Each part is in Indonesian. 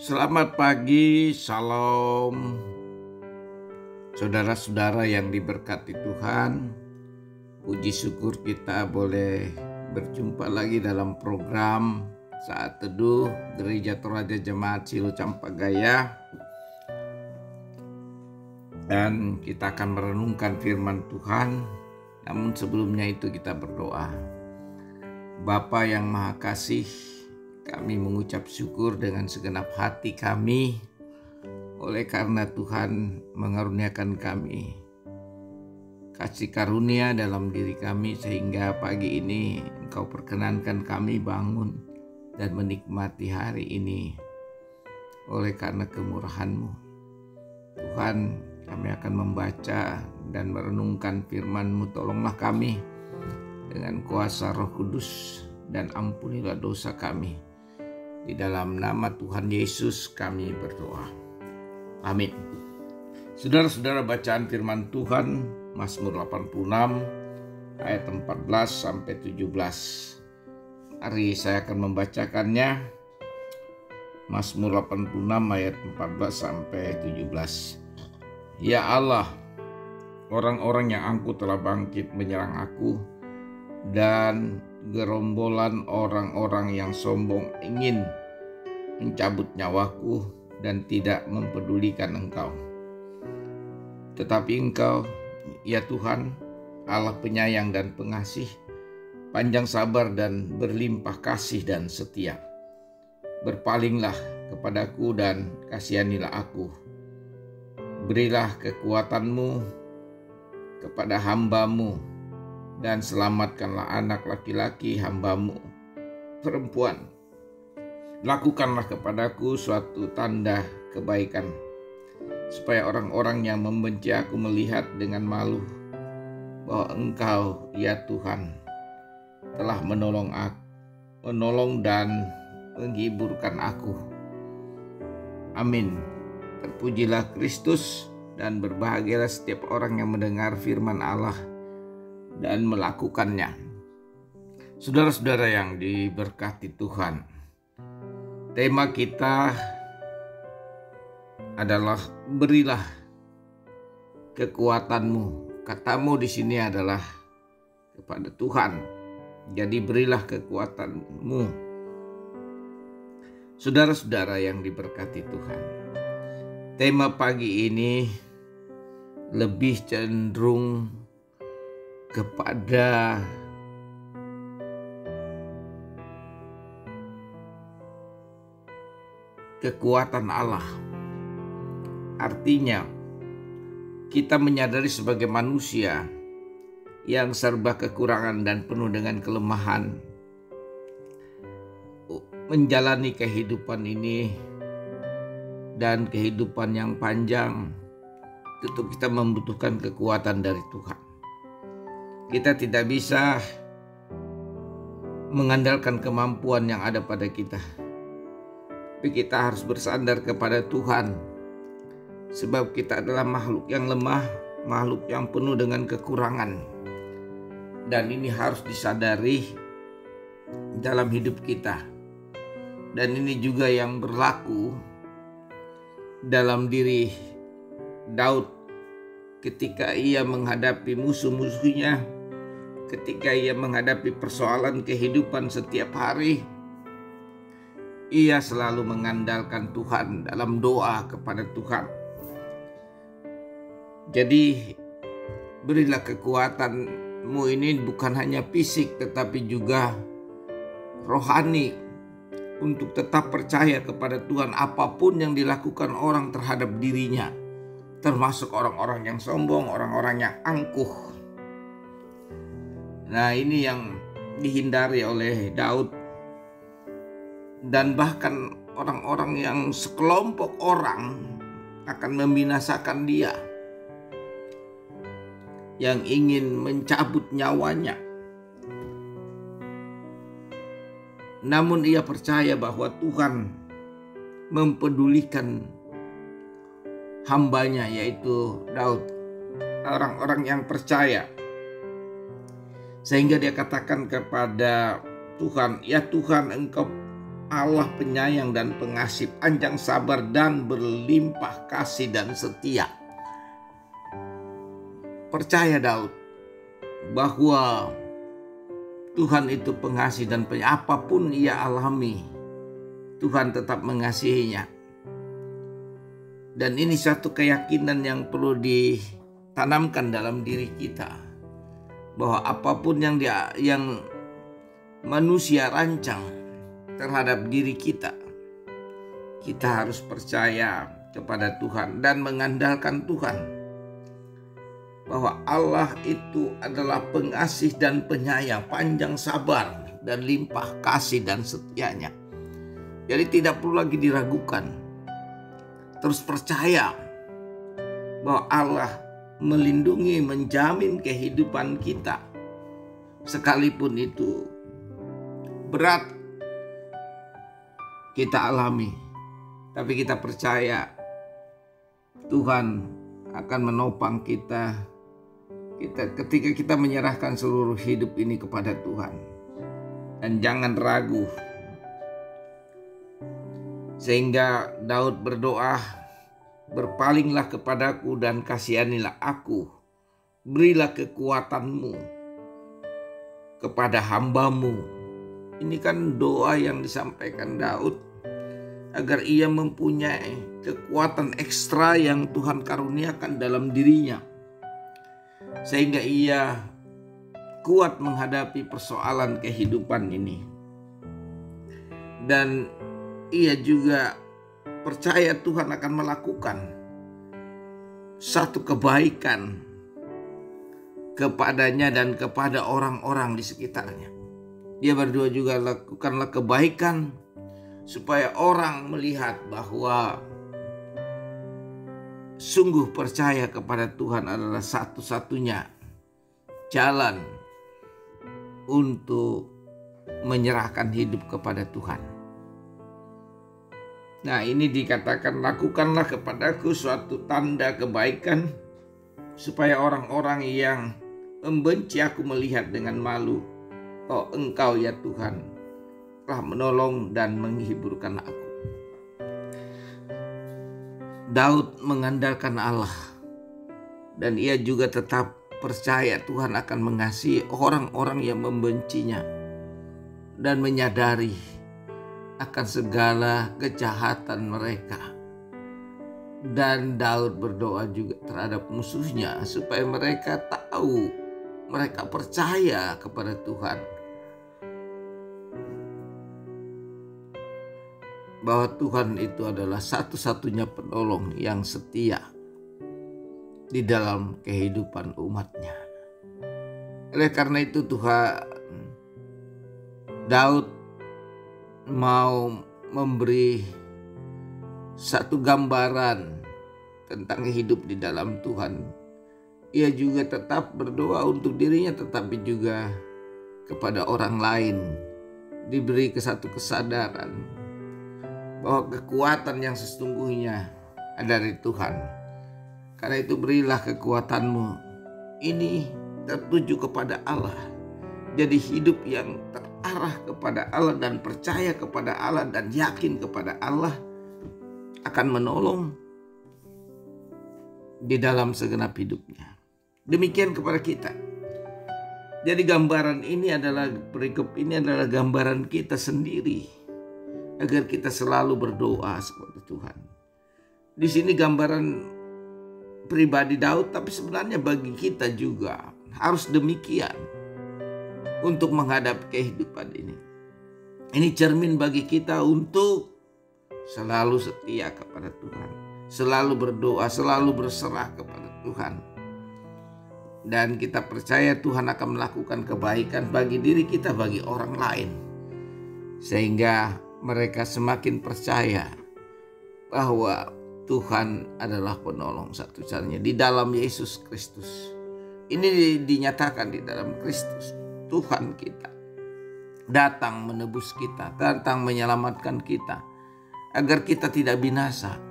Selamat pagi, Shalom. Saudara-saudara yang diberkati Tuhan, puji syukur kita boleh berjumpa lagi dalam program Saat Teduh Gereja Toraja Jemaat Silo Campagaya. Dan kita akan merenungkan firman Tuhan. Namun sebelumnya itu kita berdoa. Bapa yang Maha Kasih, kami mengucap syukur dengan segenap hati kami oleh karena Tuhan mengaruniakan kami kasih karunia dalam diri kami sehingga pagi ini Engkau perkenankan kami bangun dan menikmati hari ini oleh karena kemurahan-Mu. Tuhan, kami akan membaca dan merenungkan firman-Mu. Tolonglah kami dengan kuasa Roh Kudus dan ampunilah dosa kami. Di dalam nama Tuhan Yesus kami berdoa. Amin. Saudara-saudara, bacaan firman Tuhan Mazmur 86 ayat 14 sampai 17. Mari saya akan membacakannya. Mazmur 86 ayat 14 sampai 17. Ya Allah, orang-orang yang angkuh telah bangkit menyerang aku, dan gerombolan orang-orang yang sombong ingin mencabut nyawaku dan tidak mempedulikan Engkau. Tetapi Engkau, ya Tuhan, Allah penyayang dan pengasih, panjang sabar dan berlimpah kasih dan setia. Berpalinglah kepadaku dan kasihanilah aku. Berilah kekuatan-Mu kepada hamba-Mu, dan selamatkanlah anak laki-laki hamba-Mu perempuan. Lakukanlah kepadaku suatu tanda kebaikan, supaya orang-orang yang membenci aku melihat dengan malu bahwa Engkau, ya Tuhan, telah menolong dan menghiburkan aku. Amin. Terpujilah Kristus, dan berbahagialah setiap orang yang mendengar firman Allah dan melakukannya. Saudara-saudara yang diberkati Tuhan, tema kita adalah berilah kekuatan-Mu. Katamu di sini adalah kepada Tuhan. Jadi berilah kekuatan-Mu. Saudara-saudara yang diberkati Tuhan, tema pagi ini lebih cenderung kepada kekuatan Allah. Artinya, kita menyadari sebagai manusia yang serba kekurangan dan penuh dengan kelemahan, menjalani kehidupan ini dan kehidupan yang panjang, tentu kita membutuhkan kekuatan dari Tuhan. Kita tidak bisa mengandalkan kemampuan yang ada pada kita, tapi kita harus bersandar kepada Tuhan, sebab kita adalah makhluk yang lemah, makhluk yang penuh dengan kekurangan. Dan ini harus disadari dalam hidup kita. Dan ini juga yang berlaku dalam diri Daud ketika ia menghadapi musuh-musuhnya, ketika ia menghadapi persoalan kehidupan setiap hari. Ia selalu mengandalkan Tuhan dalam doa kepada Tuhan. Jadi berilah kekuatan-Mu ini bukan hanya fisik tetapi juga rohani, untuk tetap percaya kepada Tuhan apapun yang dilakukan orang terhadap dirinya, termasuk orang-orang yang sombong, orang-orang yang angkuh. Nah, ini yang dihindari oleh Daud. Dan bahkan orang-orang yang sekelompok orang akan membinasakan dia, yang ingin mencabut nyawanya. Namun ia percaya bahwa Tuhan mempedulikan hambanya, yaitu Daud, orang-orang yang percaya. Sehingga dia katakan kepada Tuhan, ya Tuhan, Engkau Allah penyayang dan pengasih, panjang sabar dan berlimpah kasih dan setia. Percaya Daud bahwa Tuhan itu pengasih dan apapun ia alami, Tuhan tetap mengasihinya. Dan ini satu keyakinan yang perlu ditanamkan dalam diri kita, bahwa apapun yang manusia rancang terhadap diri kita, kita harus percaya kepada Tuhan dan mengandalkan Tuhan, bahwa Allah itu adalah pengasih dan penyayang, panjang sabar dan limpah kasih dan setianya. Jadi tidak perlu lagi diragukan. Terus percaya bahwa Allah melindungi, menjamin kehidupan kita. Sekalipun itu berat kita alami, tapi kita percaya Tuhan akan menopang kita ketika kita menyerahkan seluruh hidup ini kepada Tuhan. Dan jangan ragu. Sehingga Daud berdoa, berpalinglah kepadaku dan kasihanilah aku, berilah kekuatanmu kepada hambamu. Ini kan doa yang disampaikan Daud agar ia mempunyai kekuatan ekstra yang Tuhan karuniakan dalam dirinya, sehingga ia kuat menghadapi persoalan kehidupan ini. Dan ia juga percaya Tuhan akan melakukan satu kebaikan kepadanya dan kepada orang-orang di sekitarnya. Dia berdoa juga, lakukanlah kebaikan supaya orang melihat bahwa sungguh percaya kepada Tuhan adalah satu-satunya jalan untuk menyerahkan hidup kepada Tuhan. Nah, ini dikatakan, lakukanlah kepadaku suatu tanda kebaikan supaya orang-orang yang membenci aku melihat dengan malu. Oh, Engkau ya Tuhan telah menolong dan menghiburkan aku. Daud mengandalkan Allah, dan ia juga tetap percaya Tuhan akan mengasihi orang-orang yang membencinya dan menyadari akan segala kejahatan mereka. Dan Daud berdoa juga terhadap musuhnya supaya mereka tahu, mereka percaya kepada Tuhan, bahwa Tuhan itu adalah satu-satunya penolong yang setia di dalam kehidupan umatnya. Oleh karena itu Daud mau memberi satu gambaran tentang hidup di dalam Tuhan. Ia juga tetap berdoa untuk dirinya, tetapi juga kepada orang lain. Diberi satu kesadaran bahwa kekuatan yang sesungguhnya ada dari Tuhan. Karena itu berilah kekuatanmu. Ini tertuju kepada Allah. Jadi hidup yang terarah kepada Allah dan percaya kepada Allah dan yakin kepada Allah akan menolong di dalam segenap hidupnya. Demikian kepada kita. Jadi perikop ini adalah gambaran kita sendiri, agar kita selalu berdoa kepada Tuhan. Di sini gambaran pribadi Daud, tapi sebenarnya bagi kita juga harus demikian untuk menghadapi kehidupan ini. Ini cermin bagi kita untuk selalu setia kepada Tuhan, selalu berdoa, selalu berserah kepada Tuhan. Dan kita percaya Tuhan akan melakukan kebaikan bagi diri kita, bagi orang lain, sehingga mereka semakin percaya bahwa Tuhan adalah penolong satu-satunya di dalam Yesus Kristus. Ini dinyatakan di dalam Kristus. Tuhan kita datang menebus kita, datang menyelamatkan kita, agar kita tidak binasa.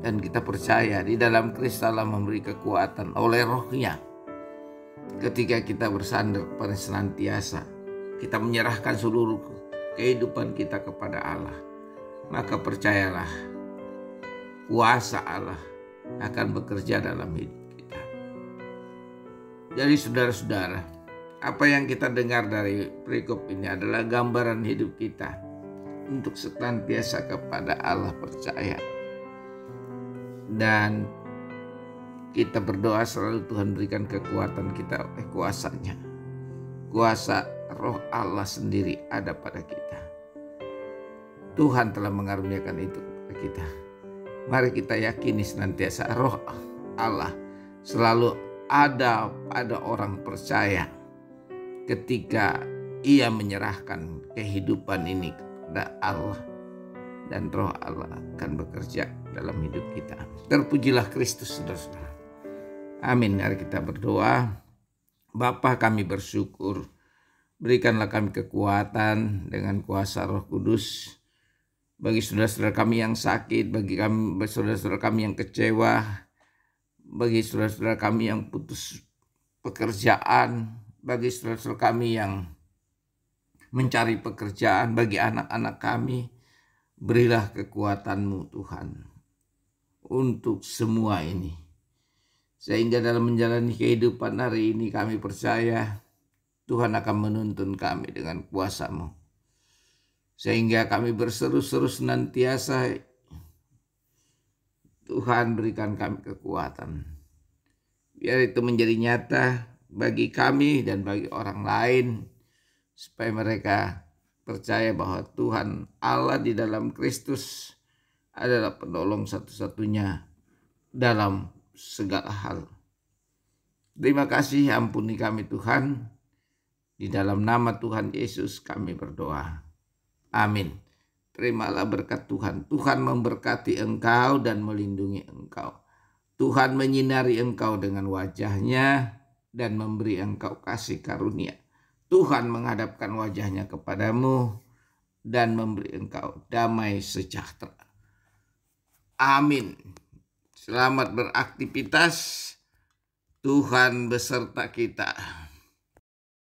Dan kita percaya di dalam Kristus Allah memberi kekuatan oleh Roh-Nya. Ketika kita bersandar pada senantiasa, kita menyerahkan seluruh kehidupan kita kepada Allah, maka percayalah kuasa Allah akan bekerja dalam hidup kita. Jadi saudara-saudara, apa yang kita dengar dari perikop ini adalah gambaran hidup kita untuk senantiasa kepada Allah percaya. Dan kita berdoa selalu Tuhan berikan kekuatan kita oleh kuasa-Nya. Kuasa Roh Allah sendiri ada pada kita. Tuhan telah mengaruniakan itu kepada kita. Mari kita yakini senantiasa Roh Allah selalu ada pada orang percaya ketika ia menyerahkan kehidupan ini kepada Allah, dan Roh Allah akan bekerja dalam hidup kita. Terpujilah Kristus, saudara-saudara. Amin. Mari kita berdoa. Bapa, kami bersyukur, berikanlah kami kekuatan dengan kuasa Roh Kudus bagi saudara-saudara kami yang sakit, bagi saudara-saudara kami yang kecewa, bagi saudara-saudara kami yang putus pekerjaan, bagi saudara-saudara kami yang mencari pekerjaan, bagi anak-anak kami. Berilah kekuatan-Mu Tuhan untuk semua ini, sehingga dalam menjalani kehidupan hari ini kami percaya Tuhan akan menuntun kami dengan kuasa-Mu, sehingga kami berseru-seru senantiasa. Tuhan berikan kami kekuatan, biar itu menjadi nyata bagi kami dan bagi orang lain, supaya mereka percaya bahwa Tuhan Allah di dalam Kristus adalah penolong satu-satunya dalam segala hal. Terima kasih, ampuni kami Tuhan. Di dalam nama Tuhan Yesus kami berdoa. Amin. Terimalah berkat Tuhan. Tuhan memberkati engkau dan melindungi engkau. Tuhan menyinari engkau dengan wajah-Nya dan memberi engkau kasih karunia. Tuhan menghadapkan wajah-Nya kepadamu dan memberi engkau damai sejahtera. Amin. Selamat beraktivitas. Tuhan beserta kita.